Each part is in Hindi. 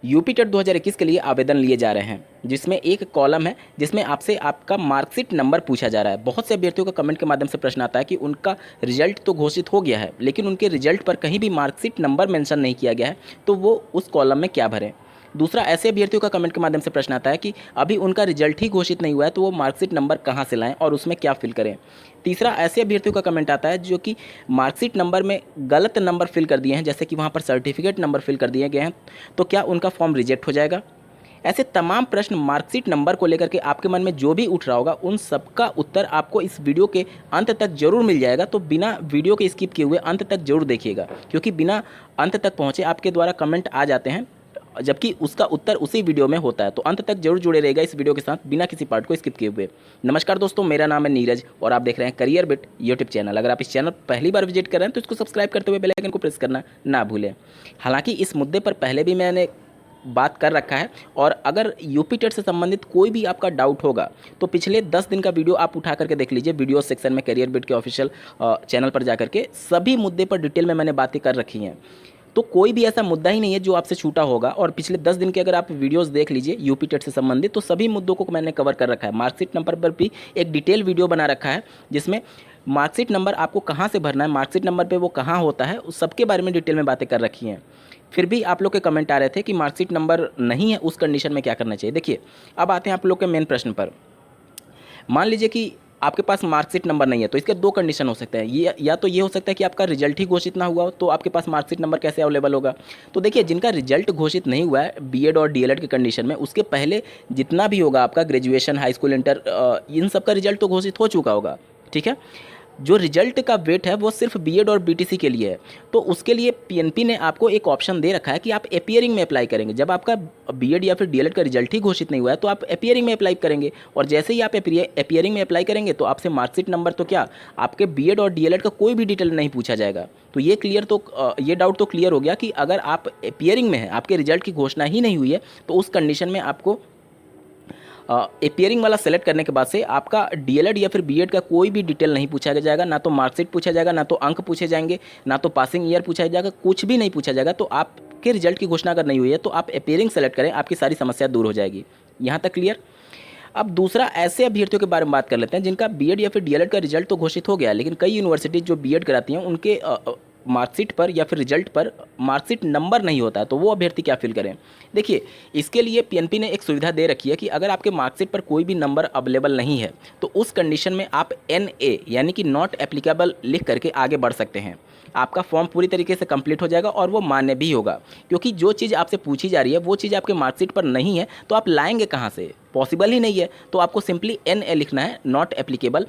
यूपी टेट 2021 के लिए आवेदन लिए जा रहे हैं, जिसमें एक कॉलम है जिसमें आपसे आपका मार्कशीट नंबर पूछा जा रहा है। बहुत से अभ्यर्थियों का कमेंट के माध्यम से प्रश्न आता है कि उनका रिजल्ट तो घोषित हो गया है, लेकिन उनके रिजल्ट पर कहीं भी मार्कशीट नंबर मेंशन नहीं किया गया है, तो वो उस कॉलम में क्या भरें। दूसरा, ऐसे अभ्यर्थियों का कमेंट के माध्यम से प्रश्न आता है कि अभी उनका रिजल्ट ही घोषित नहीं हुआ है, तो वो मार्कशीट नंबर कहाँ से लाएं और उसमें क्या फिल करें। तीसरा, ऐसे अभ्यर्थियों का कमेंट आता है जो कि मार्कशीट नंबर में गलत नंबर फिल कर दिए हैं, जैसे कि वहाँ पर सर्टिफिकेट नंबर फिल कर दिए गए हैं, तो क्या उनका फॉर्म रिजेक्ट हो जाएगा। ऐसे तमाम प्रश्न मार्कशीट नंबर को लेकर के आपके मन में जो भी उठ रहा होगा, उन सबका उत्तर आपको इस वीडियो के अंत तक जरूर मिल जाएगा। तो बिना वीडियो के स्किप किए हुए अंत तक जरूर देखिएगा, क्योंकि बिना अंत तक पहुँचे आपके द्वारा कमेंट आ जाते हैं, जबकि उसका उत्तर उसी वीडियो में होता है। तो अंत तक जरूर जुड़े रहेगा इस वीडियो के साथ, बिना किसी पार्ट को स्किप किए हुए। नमस्कार दोस्तों, मेरा नाम है नीरज और आप देख रहे हैं करियर बिट यूट्यूब चैनल। अगर आप इस चैनल पहली बार विजिट कर रहे हैं तो इसको सब्सक्राइब करते हुए बेल आइकन को प्रेस करना ना भूलें। हालांकि इस मुद्दे पर पहले भी मैंने बात कर रखा है, और अगर यूपी टेट से संबंधित कोई भी आपका डाउट होगा तो पिछले 10 दिन का वीडियो आप उठा करके देख लीजिए। वीडियो सेक्शन में करियर बिट के ऑफिशियल चैनल पर जाकर के सभी मुद्दे पर डिटेल में मैंने बातें कर रखी हैं। तो कोई भी ऐसा मुद्दा ही नहीं है जो आपसे छूटा होगा, और पिछले 10 दिन के अगर आप वीडियोस देख लीजिए यूपी टेट से संबंधित, तो सभी मुद्दों को मैंने कवर कर रखा है। मार्कशीट नंबर पर भी एक डिटेल वीडियो बना रखा है, जिसमें मार्कशीट नंबर आपको कहाँ से भरना है, मार्कशीट नंबर पे वो कहाँ होता है, उस सबके बारे में डिटेल में बातें कर रखी हैं। फिर भी आप लोग के कमेंट आ रहे थे कि मार्कशीट नंबर नहीं है, उस कंडीशन में क्या करना चाहिए। देखिए, अब आते हैं आप लोग के मेन प्रश्न पर। मान लीजिए कि आपके पास मार्कशीट नंबर नहीं है, तो इसके दो कंडीशन हो सकते हैं। ये या तो ये हो सकता है कि आपका रिजल्ट ही घोषित ना हुआ हो, तो आपके पास मार्कशीट नंबर कैसे अवेलेबल होगा। तो देखिए, जिनका रिजल्ट घोषित नहीं हुआ है बीएड और डीएलएड के कंडीशन में, उसके पहले जितना भी होगा आपका ग्रेजुएशन, हाई स्कूल, इंटर, इन सब का रिजल्ट तो घोषित हो चुका होगा। ठीक है, जो रिजल्ट का वेट है वो सिर्फ बीएड और बीटीसी के लिए है। तो उसके लिए पीएनपी ने आपको एक ऑप्शन दे रखा है कि आप एपियरिंग में अप्लाई करेंगे। जब आपका बीएड या फिर डीएलएड का रिजल्ट ही घोषित नहीं हुआ है, तो आप एपियरिंग में अप्लाई करेंगे, और जैसे ही आप एपियरिंग में अप्लाई करेंगे तो आपसे मार्कशीट नंबर तो क्या, आपके बीएड और डीएलएड का कोई भी डिटेल नहीं पूछा जाएगा। तो ये डाउट तो क्लियर हो गया कि अगर आप एपियरिंग में हैं, आपके रिजल्ट की घोषणा ही नहीं हुई है, तो उस कंडीशन में आपको एपियरिंग वाला सेलेक्ट करने के बाद से आपका डीएलएड या फिर बीएड का कोई भी डिटेल नहीं पूछा जाएगा। ना तो मार्कशीट पूछा जाएगा, ना तो अंक पूछे जाएंगे, ना तो पासिंग ईयर पूछा जाएगा, कुछ भी नहीं पूछा जाएगा। तो आपके रिजल्ट की घोषणा अगर नहीं हुई है तो आप एपियरिंग सेलेक्ट करें, आपकी सारी समस्या दूर हो जाएगी। यहाँ तक क्लियर। अब दूसरा, ऐसे अभ्यर्थियों के बारे में बात कर लेते हैं जिनका बीएड या फिर डीएलएड का रिजल्ट तो घोषित हो गया है, लेकिन कई यूनिवर्सिटी जो बीएड कराती हैं उनके मार्कशीट पर या फिर रिजल्ट पर मार्कशीट नंबर नहीं होता है। तो वो अभ्यर्थी क्या फिल करें। देखिए, इसके लिए पीएनपी ने एक सुविधा दे रखी है कि अगर आपके मार्कशीट पर कोई भी नंबर अवेलेबल नहीं है, तो उस कंडीशन में आप NA यानी कि नॉट एप्लीकेबल लिख करके आगे बढ़ सकते हैं। आपका फॉर्म पूरी तरीके से कंप्लीट हो जाएगा और वो मान्य भी होगा, क्योंकि जो चीज़ आपसे पूछी जा रही है वो चीज़ आपके मार्कशीट पर नहीं है, तो आप लाएंगे कहाँ से, पॉसिबल ही नहीं है। तो आपको सिंपली NA लिखना है, नॉट एप्लीकेबल।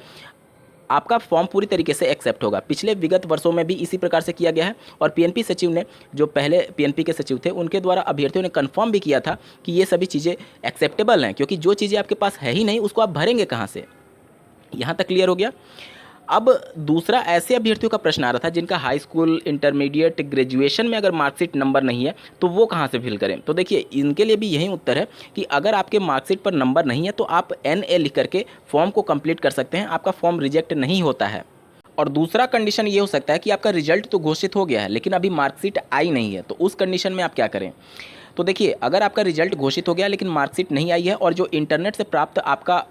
आपका फॉर्म पूरी तरीके से एक्सेप्ट होगा। पिछले विगत वर्षों में भी इसी प्रकार से किया गया है, और पीएनपी सचिव ने, जो पहले पीएनपी के सचिव थे, उनके द्वारा अभ्यर्थियों ने कंफर्म भी किया था कि ये सभी चीज़ें एक्सेप्टेबल हैं, क्योंकि जो चीज़ें आपके पास है ही नहीं उसको आप भरेंगे कहाँ से। यहाँ तक क्लियर हो गया। अब दूसरा, ऐसे अभ्यर्थियों का प्रश्न आ रहा था जिनका हाई स्कूल, इंटरमीडिएट, ग्रेजुएशन में अगर मार्कशीट नंबर नहीं है तो वो कहाँ से फिल करें। तो देखिए, इनके लिए भी यही उत्तर है कि अगर आपके मार्कशीट पर नंबर नहीं है तो आप NA लिख करके फॉर्म को कंप्लीट कर सकते हैं, आपका फॉर्म रिजेक्ट नहीं होता है। और दूसरा कंडीशन ये हो सकता है कि आपका रिजल्ट तो घोषित हो गया है लेकिन अभी मार्कशीट आई नहीं है, तो उस कंडीशन में आप क्या करें। तो देखिए, अगर आपका रिजल्ट घोषित हो गया लेकिन मार्कशीट नहीं आई है, और जो इंटरनेट से प्राप्त आपका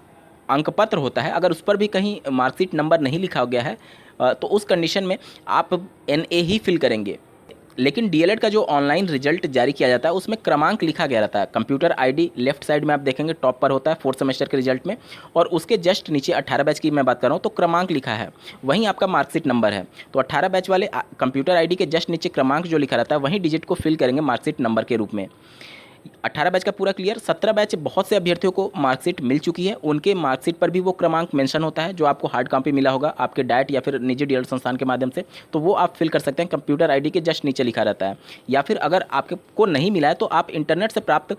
अंक पत्र होता है, अगर उस पर भी कहीं मार्कशीट नंबर नहीं लिखा गया है, तो उस कंडीशन में आप NA ही फिल करेंगे। लेकिन डीएलएड का जो ऑनलाइन रिजल्ट जारी किया जाता है उसमें क्रमांक लिखा गया रहता है। कंप्यूटर आईडी लेफ्ट साइड में आप देखेंगे टॉप पर होता है 4th सेमेस्टर के रिजल्ट में, और उसके जस्ट नीचे 18 बैच की मैं बात कर रहा हूँ तो क्रमांक लिखा है, वहीं आपका मार्कशीट नंबर है। तो 18 बैच वाले कंप्यूटर आईडी के जस्ट नीचे क्रमांक जो लिखा रहता है वहीं डिजिट को फिल करेंगे मार्कशीट नंबर के रूप में। 18 बैच का पूरा क्लियर। 17 बैच बहुत से अभ्यर्थियों को मार्कशीट मिल चुकी है, उनके मार्कशीट पर भी वो क्रमांक मेंशन होता है जो आपको हार्ड कॉपी मिला होगा आपके डाइट या फिर निजी डीएलएड संस्थान के माध्यम से, तो वो आप फिल कर सकते हैं। कंप्यूटर आईडी के जस्ट नीचे लिखा रहता है। या फिर अगर आपको नहीं मिला है तो आप इंटरनेट से प्राप्त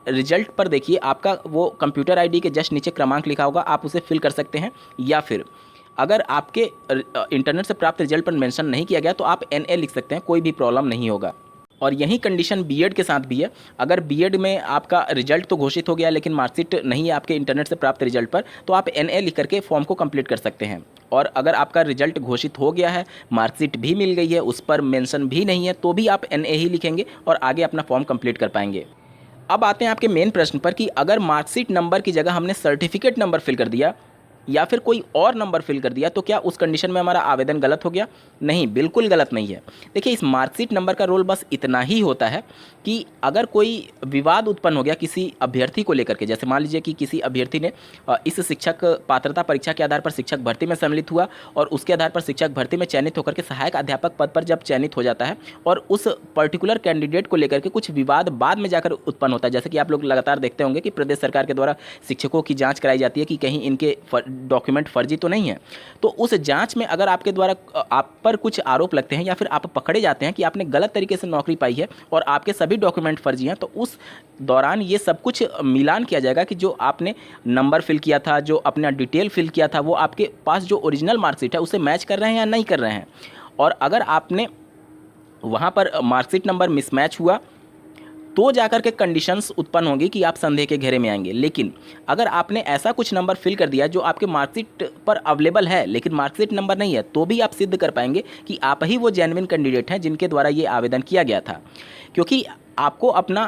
रिजल्ट पर देखिए, आपका वो कंप्यूटर आईडी के जस्ट नीचे क्रमांक लिखा होगा, आप उसे फिल कर सकते हैं। या फिर अगर आपके इंटरनेट से प्राप्त रिजल्ट पर मेंशन नहीं किया गया तो आप NA लिख सकते हैं, कोई भी प्रॉब्लम नहीं होगा। और यही कंडीशन बीएड के साथ भी है। अगर बीएड में आपका रिजल्ट तो घोषित हो गया लेकिन मार्कशीट नहीं है आपके इंटरनेट से प्राप्त रिजल्ट पर, तो आप एनए लिख करके फॉर्म को कंप्लीट कर सकते हैं। और अगर आपका रिजल्ट घोषित हो गया है, मार्कशीट भी मिल गई है, उस पर मेंशन भी नहीं है, तो भी आप एनए ही लिखेंगे और आगे अपना फॉर्म कंप्लीट कर पाएंगे। अब आते हैं आपके मेन प्रश्न पर कि अगर मार्कशीट नंबर की जगह हमने सर्टिफिकेट नंबर फिल कर दिया या फिर कोई और नंबर फिल कर दिया तो क्या उस कंडीशन में हमारा आवेदन गलत हो गया? नहीं, बिल्कुल गलत नहीं है। देखिए, इस मार्कशीट नंबर का रोल बस इतना ही होता है कि अगर कोई विवाद उत्पन्न हो गया किसी अभ्यर्थी को लेकर के, जैसे मान लीजिए कि किसी अभ्यर्थी ने इस शिक्षक पात्रता परीक्षा के आधार पर शिक्षक भर्ती में सम्मिलित हुआ और उसके आधार पर शिक्षक भर्ती में चयनित होकर के सहायक अध्यापक पद पर जब चयनित हो जाता है और उस पर्टिकुलर कैंडिडेट को लेकर के कुछ विवाद बाद में जाकर उत्पन्न होता है, जैसे कि आप लोग लगातार देखते होंगे कि प्रदेश सरकार के द्वारा शिक्षकों की जाँच कराई जाती है कि कहीं इनके डॉक्यूमेंट फर्जी तो नहीं है। तो उस जांच में अगर आपके द्वारा आप पर कुछ आरोप लगते हैं या फिर आप पकड़े जाते हैं कि आपने गलत तरीके से नौकरी पाई है और आपके सभी डॉक्यूमेंट फर्जी हैं, तो उस दौरान ये सब कुछ मिलान किया जाएगा कि जो आपने नंबर फिल किया था, जो अपना डिटेल फिल किया था, वो आपके पास जो ओरिजिनल मार्कशीट है उसे मैच कर रहे हैं या नहीं कर रहे हैं। और अगर आपने वहाँ पर मार्कशीट नंबर मिसमैच हुआ तो जाकर के कंडीशंस उत्पन्न होंगी कि आप संदेह के घेरे में आएंगे। लेकिन अगर आपने ऐसा कुछ नंबर फिल कर दिया जो आपके मार्कशीट पर अवेलेबल है लेकिन मार्कशीट नंबर नहीं है, तो भी आप सिद्ध कर पाएंगे कि आप ही वो जेन्युइन कैंडिडेट हैं जिनके द्वारा ये आवेदन किया गया था, क्योंकि आपको अपना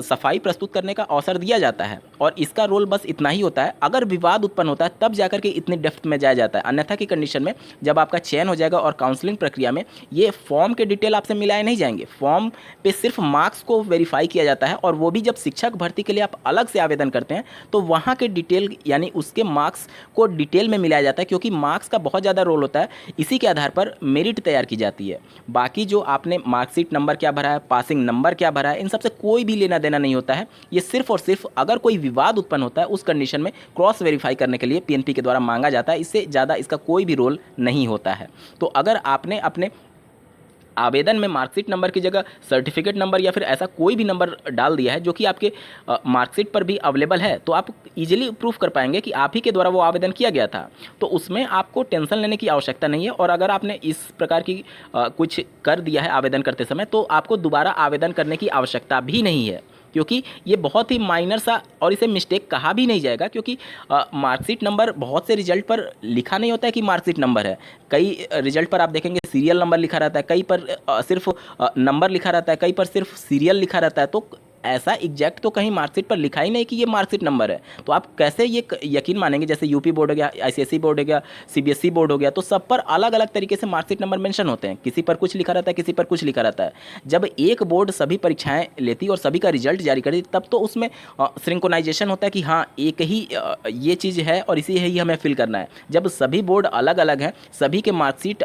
सफाई प्रस्तुत करने का अवसर दिया जाता है और इसका रोल बस इतना ही होता है। अगर विवाद उत्पन्न होता है तब जाकर के इतने डेप्थ में जाया जाता है, अन्यथा की कंडीशन में जब आपका चयन हो जाएगा और काउंसलिंग प्रक्रिया में ये फॉर्म के डिटेल आपसे मिलाए नहीं जाएंगे। फॉर्म पे सिर्फ मार्क्स को वेरीफाई किया जाता है और वो भी जब शिक्षक भर्ती के लिए आप अलग से आवेदन करते हैं तो वहाँ के डिटेल यानी उसके मार्क्स को डिटेल में मिलाया जाता है, क्योंकि मार्क्स का बहुत ज़्यादा रोल होता है। इसी के आधार पर मेरिट तैयार की जाती है। बाकी जो आपने मार्कशीट नंबर क्या भरा है, पासिंग नंबर क्या भरा है, इन सबसे कोई भी लेना देना नहीं होता है। ये सिर्फ और सिर्फ अगर कोई विवाद उत्पन्न होता है उस कंडीशन में क्रॉस वेरीफाई करने के लिए पीएनपी के द्वारा मांगा जाता है। इससे ज़्यादा इसका कोई भी रोल नहीं होता है। तो अगर आपने अपने आवेदन में मार्कशीट नंबर की जगह सर्टिफिकेट नंबर या फिर ऐसा कोई भी नंबर डाल दिया है जो कि आपके मार्कशीट पर भी अवेलेबल है, तो आप इजीली प्रूफ कर पाएंगे कि आप ही के द्वारा वो आवेदन किया गया था। तो उसमें आपको टेंशन लेने की आवश्यकता नहीं है। और अगर आपने इस प्रकार की कुछ कर दिया है आवेदन करते समय, तो आपको दोबारा आवेदन करने की आवश्यकता भी नहीं है, क्योंकि ये बहुत ही माइनर सा और इसे मिस्टेक कहा भी नहीं जाएगा, क्योंकि मार्कशीट नंबर बहुत से रिजल्ट पर लिखा नहीं होता है कि मार्कशीट नंबर है। कई रिजल्ट पर आप देखेंगे सीरियल नंबर लिखा रहता है, कई पर सिर्फ नंबर लिखा रहता है, कई पर सिर्फ सीरियल लिखा रहता है। तो ऐसा एग्जैक्ट तो कहीं मार्कशीट पर लिखा ही नहीं कि ये मार्कशीट नंबर है। तो आप कैसे ये यकीन मानेंगे? जैसे यूपी बोर्ड हो गया, आईसीएसई बोर्ड हो गया, सीबीएसई बोर्ड हो गया, तो सब पर अलग अलग तरीके से मार्कशीट नंबर मेंशन होते हैं। किसी पर कुछ लिखा रहता है, किसी पर कुछ लिखा रहता है। जब एक बोर्ड सभी परीक्षाएं लेती और सभी का रिजल्ट जारी करती, तब तो उसमें सिंक्रोनाइजेशन होता है कि हाँ एक ही ये चीज़ है और इसी ही हमें फिल करना है। जब सभी बोर्ड अलग अलग हैं, सभी के मार्कशीट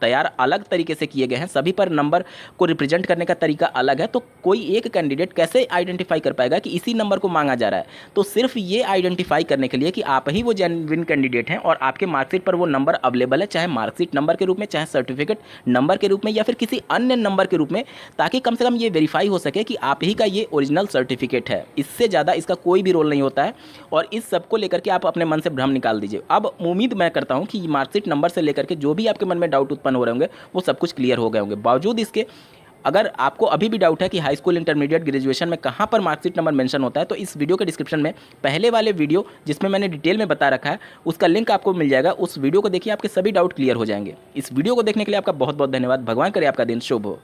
तैयार अलग तरीके से किए गए हैं, सभी पर नंबर को रिप्रेजेंट करने का तरीका अलग है, तो कोई एक कैंडिडेट कैसे आइडेंटिफाई कर पाएगा कि इसी नंबर को मांगा जा रहा है? तो सिर्फ ये आइडेंटिफाई करने के लिए कि आप ही वो जेन्युइन कैंडिडेट हैं और आपके मार्कशीट पर वो नंबर अवेलेबल है, चाहे मार्कशीट नंबर के रूप में, चाहे सर्टिफिकेट नंबर के रूप में या फिर किसी अन्य नंबर के रूप में, ताकि कम से कम ये वेरीफाई हो सके कि आप ही का ये ओरिजिनल सर्टिफिकेट है। इससे ज़्यादा इसका कोई भी रोल नहीं होता है और इस सब को लेकर के आप अपने मन से भ्रम निकाल दीजिए। अब उम्मीद मैं करता हूँ कि मार्कशीट नंबर से लेकर के जो भी आपके मन में डाउट उत्पन्न हो रहे होंगे वो सब कुछ क्लियर हो गए होंगे। बावजूद इसके अगर आपको अभी भी डाउट है कि हाई स्कूल, इंटरमीडिएट, ग्रेजुएशन में कहाँ पर मार्कशीट नंबर मेंशन होता है, तो इस वीडियो के डिस्क्रिप्शन में पहले वाले वीडियो जिसमें मैंने डिटेल में बता रखा है उसका लिंक आपको मिल जाएगा। उस वीडियो को देखिए, आपके सभी डाउट क्लियर हो जाएंगे। इस वीडियो को देखने के लिए आपका बहुत बहुत धन्यवाद। भगवान करे आपका दिन शुभ हो।